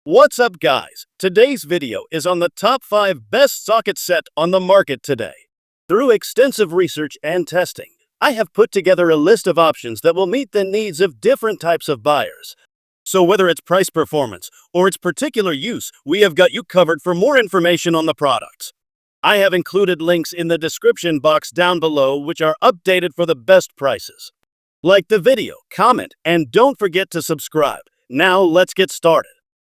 What's up, guys? Today's video is on the top 5 best socket set on the market today. Through extensive research and testing, I have put together a list of options that will meet the needs of different types of buyers. So whether it's price performance or its particular use, we have got you covered. For more information on the products, I have included links in the description box down below which are updated for the best prices. Like the video, comment, and don't forget to subscribe. Now let's get started.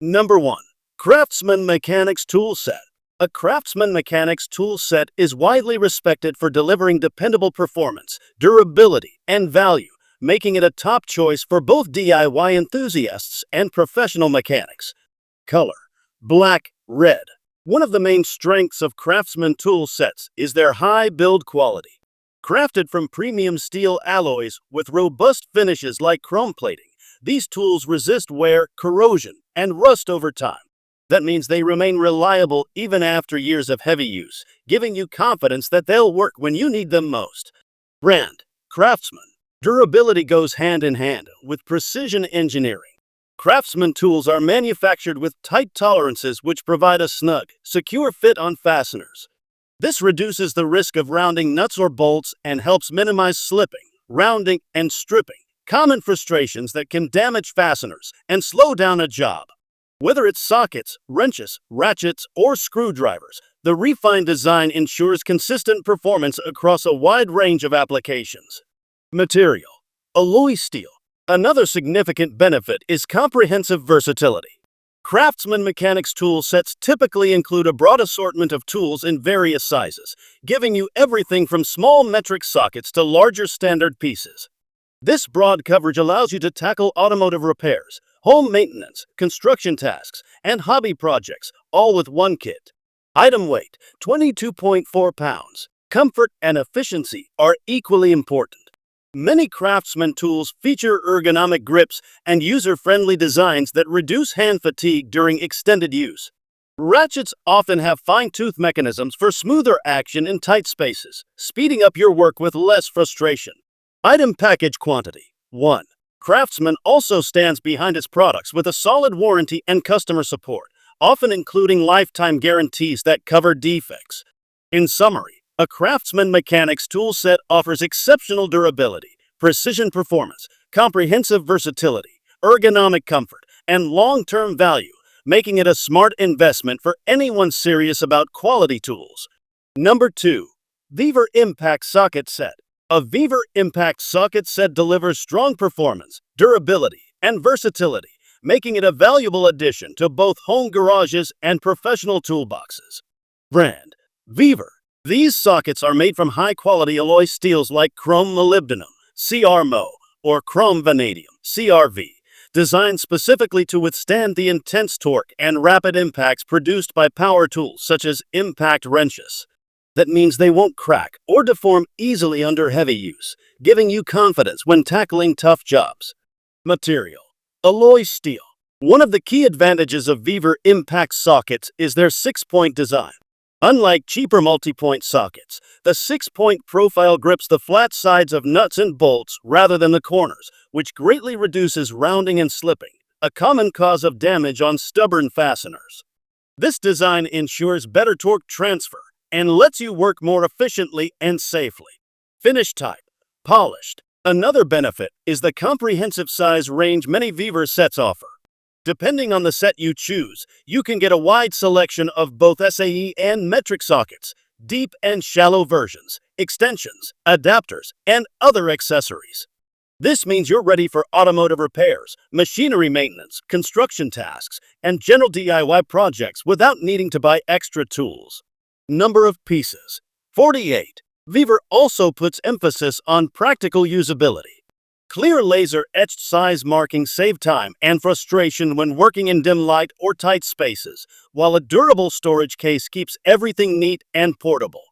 Number 1. CRAFTSMAN Mechanics Tool Set. A CRAFTSMAN Mechanics Tool Set is widely respected for delivering dependable performance, durability, and value, making it a top choice for both DIY enthusiasts and professional mechanics. Color: black, red. One of the main strengths of CRAFTSMAN tool sets is their high build quality. Crafted from premium steel alloys with robust finishes like chrome plating, these tools resist wear, corrosion, and rust over time. That means they remain reliable even after years of heavy use, giving you confidence that they'll work when you need them most. Brand: CRAFTSMAN. Durability goes hand in hand with precision engineering. CRAFTSMAN tools are manufactured with tight tolerances which provide a snug, secure fit on fasteners. This reduces the risk of rounding nuts or bolts and helps minimize slipping, rounding, and stripping, common frustrations that can damage fasteners and slow down a job. Whether it's sockets, wrenches, ratchets, or screwdrivers, the refined design ensures consistent performance across a wide range of applications. Material: alloy steel. Another significant benefit is comprehensive versatility. CRAFTSMAN Mechanics tool sets typically include a broad assortment of tools in various sizes, giving you everything from small metric sockets to larger standard pieces. This broad coverage allows you to tackle automotive repairs, home maintenance, construction tasks, and hobby projects, all with one kit. Item weight: 22.4 pounds. Comfort and efficiency are equally important. Many CRAFTSMAN tools feature ergonomic grips and user-friendly designs that reduce hand fatigue during extended use. Ratchets often have fine-tooth mechanisms for smoother action in tight spaces, speeding up your work with less frustration. Item package quantity: 1. CRAFTSMAN also stands behind its products with a solid warranty and customer support, often including lifetime guarantees that cover defects. In summary, a CRAFTSMAN Mechanics tool set offers exceptional durability, precision performance, comprehensive versatility, ergonomic comfort, and long-term value, making it a smart investment for anyone serious about quality tools. Number 2. VEVOR Impact Socket Set. A VEVOR Impact Socket Set delivers strong performance, durability, and versatility, making it a valuable addition to both home garages and professional toolboxes. Brand: VEVOR. These sockets are made from high-quality alloy steels like chrome molybdenum, CRMO, or chrome vanadium, CRV, designed specifically to withstand the intense torque and rapid impacts produced by power tools such as impact wrenches. That means they won't crack or deform easily under heavy use, giving you confidence when tackling tough jobs. Material: alloy steel. One of the key advantages of VEVOR Impact sockets is their 6-point design. Unlike cheaper multi-point sockets, the 6-point profile grips the flat sides of nuts and bolts rather than the corners, which greatly reduces rounding and slipping, a common cause of damage on stubborn fasteners. This design ensures better torque transfer and lets you work more efficiently and safely. Finish type: polished. Another benefit is the comprehensive size range many VEVOR sets offer. Depending on the set you choose, you can get a wide selection of both SAE and metric sockets, deep and shallow versions, extensions, adapters, and other accessories. This means you're ready for automotive repairs, machinery maintenance, construction tasks, and general DIY projects without needing to buy extra tools. Number of pieces: 48. VEVOR also puts emphasis on practical usability. Clear laser-etched size markings save time and frustration when working in dim light or tight spaces, while a durable storage case keeps everything neat and portable.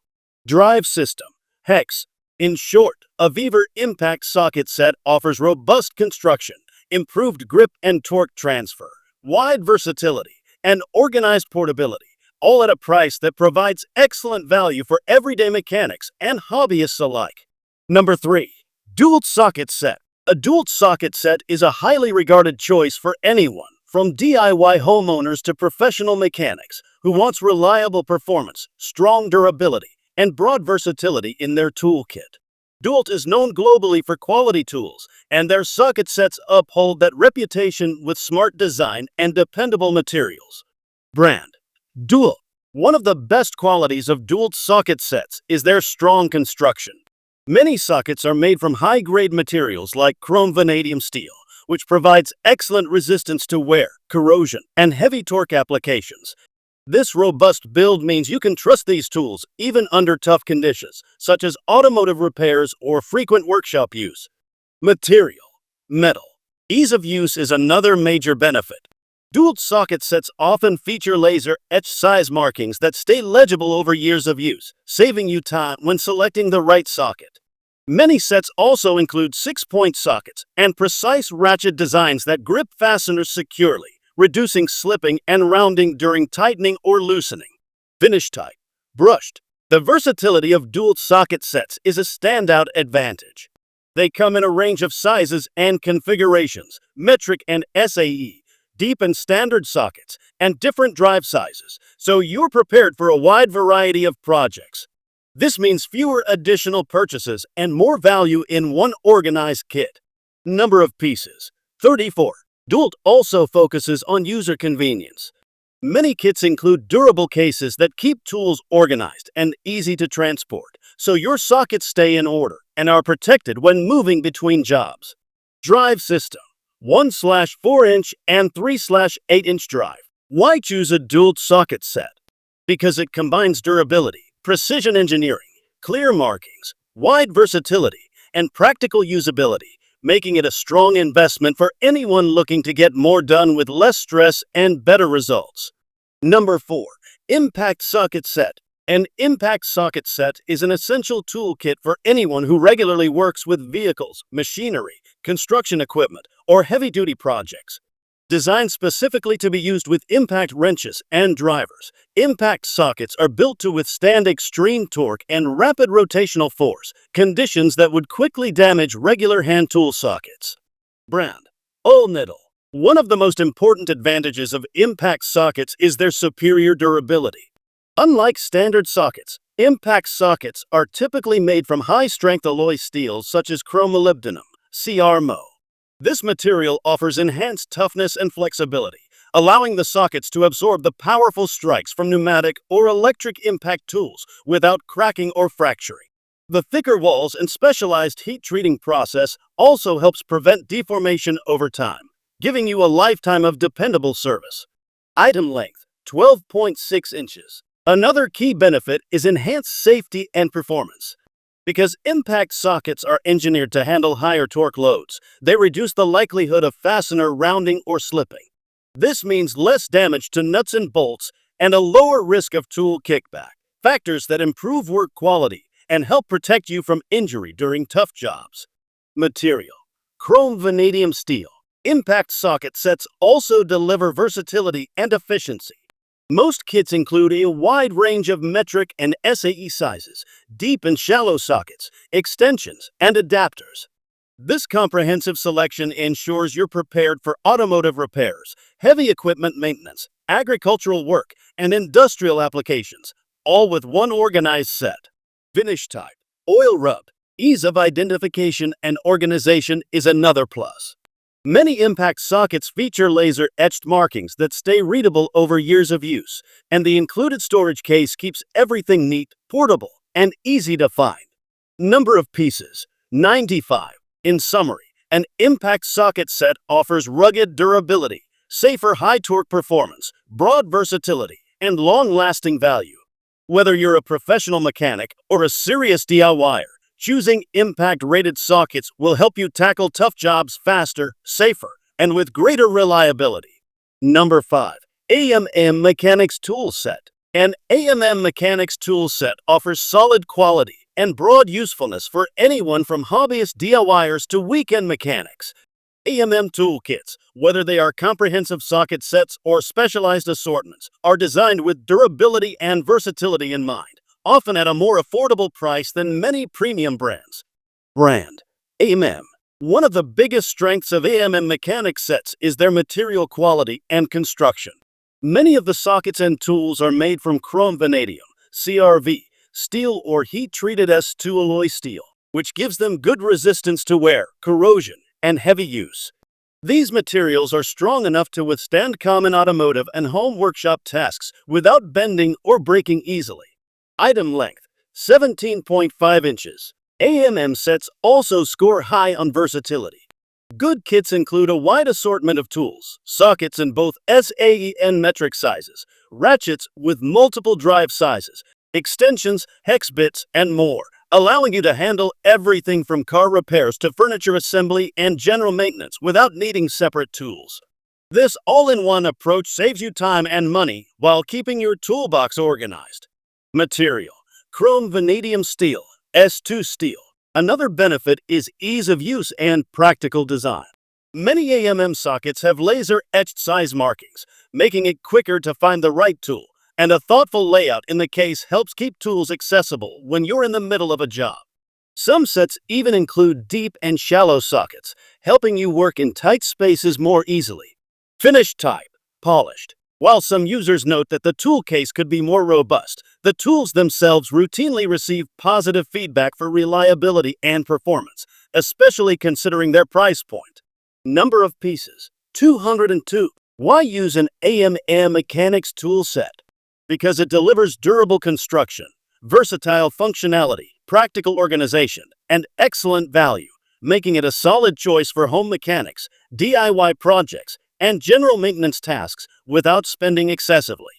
Drive system: HEX. In short, a VEVOR Impact Socket Set offers robust construction, improved grip and torque transfer, wide versatility, and organized portability, all at a price that provides excellent value for everyday mechanics and hobbyists alike. Number 3. DEWALT Socket Set. A DEWALT socket set is a highly regarded choice for anyone, From DIY homeowners to professional mechanics who wants reliable performance, strong durability, and broad versatility in their toolkit. DEWALT is known globally for quality tools, and their socket sets uphold that reputation with smart design and dependable materials. Brand: DEWALT. One of the best qualities of DEWALT socket sets is their strong construction. Many sockets are made from high-grade materials like chrome vanadium steel, which provides excellent resistance to wear, corrosion, and heavy torque applications. This robust build means you can trust these tools even under tough conditions, such as automotive repairs or frequent workshop use. Material: metal. Ease of use is another major benefit. DEWALT socket sets often feature laser-etched size markings that stay legible over years of use, saving you time when selecting the right socket. Many sets also include 6-point sockets and precise ratchet designs that grip fasteners securely, reducing slipping and rounding during tightening or loosening. Finish type: brushed. The versatility of DEWALT socket sets is a standout advantage. They come in a range of sizes and configurations, metric and SAE, deep and standard sockets, and different drive sizes, so you're prepared for a wide variety of projects. This means fewer additional purchases and more value in one organized kit. Number of pieces: 34. DEWALT also focuses on user convenience. Many kits include durable cases that keep tools organized and easy to transport, so your sockets stay in order and are protected when moving between jobs. Drive system: 1/4-inch and 3/8-inch drive. Why choose a DEWALT socket set? Because it combines durability, precision engineering, clear markings, wide versatility, and practical usability, making it a strong investment for anyone looking to get more done with less stress and better results. Number 4. Impact Socket Set. An impact socket set is an essential toolkit for anyone who regularly works with vehicles, machinery, construction equipment, or heavy-duty projects. Designed specifically to be used with impact wrenches and drivers, impact sockets are built to withstand extreme torque and rapid rotational force, conditions that would quickly damage regular hand tool sockets. Brand: All-Nittle. One of the most important advantages of impact sockets is their superior durability. Unlike standard sockets, impact sockets are typically made from high-strength alloy steels such as chromolybdenum, CRMO. This material offers enhanced toughness and flexibility, allowing the sockets to absorb the powerful strikes from pneumatic or electric impact tools without cracking or fracturing. The thicker walls and specialized heat-treating process also helps prevent deformation over time, giving you a lifetime of dependable service. Item length: 12.6 inches. Another key benefit is enhanced safety and performance. Because impact sockets are engineered to handle higher torque loads, they reduce the likelihood of fastener rounding or slipping. This means less damage to nuts and bolts and a lower risk of tool kickback, factors that improve work quality and help protect you from injury during tough jobs. Material: chrome vanadium steel. Impact socket sets also deliver versatility and efficiency. Most kits include a wide range of metric and SAE sizes, deep and shallow sockets, extensions, and adapters. This comprehensive selection ensures you're prepared for automotive repairs, heavy equipment maintenance, agricultural work, and industrial applications, all with one organized set. Finish type: oil rubbed. Ease of identification and organization is another plus. Many impact sockets feature laser-etched markings that stay readable over years of use, and the included storage case keeps everything neat, portable, and easy to find. Number of pieces: 95. In summary, an impact socket set offers rugged durability, safer high-torque performance, broad versatility, and long-lasting value. Whether you're a professional mechanic or a serious DIYer, choosing impact-rated sockets will help you tackle tough jobs faster, safer, and with greater reliability. Number 5. AMM Mechanics Tool Set. An AMM Mechanics Tool Set offers solid quality and broad usefulness for anyone from hobbyist DIYers to weekend mechanics. AMM toolkits, whether they are comprehensive socket sets or specialized assortments, are designed with durability and versatility in mind, often at a more affordable price than many premium brands. Brand: AMM. One of the biggest strengths of AMM Mechanics sets is their material quality and construction. Many of the sockets and tools are made from chrome vanadium, CRV, steel or heat-treated S2 alloy steel, which gives them good resistance to wear, corrosion, and heavy use. These materials are strong enough to withstand common automotive and home workshop tasks without bending or breaking easily. Item length, 17.5 inches. AMM sets also score high on versatility. Good kits include a wide assortment of tools, sockets in both SAEN metric sizes, ratchets with multiple drive sizes, extensions, hex bits, and more, allowing you to handle everything from car repairs to furniture assembly and general maintenance without needing separate tools. This all-in-one approach saves you time and money while keeping your toolbox organized. Material: chrome vanadium steel, S2 steel. Another benefit is ease of use and practical design. Many AMM sockets have laser-etched size markings, making it quicker to find the right tool, and a thoughtful layout in the case helps keep tools accessible when you're in the middle of a job. Some sets even include deep and shallow sockets, helping you work in tight spaces more easily. Finish type: polished. While some users note that the tool case could be more robust, the tools themselves routinely receive positive feedback for reliability and performance, especially considering their price point. Number of pieces: 202. Why use an AMM Mechanics Tool Set? Because it delivers durable construction, versatile functionality, practical organization, and excellent value, making it a solid choice for home mechanics, DIY projects, and general maintenance tasks without spending excessively.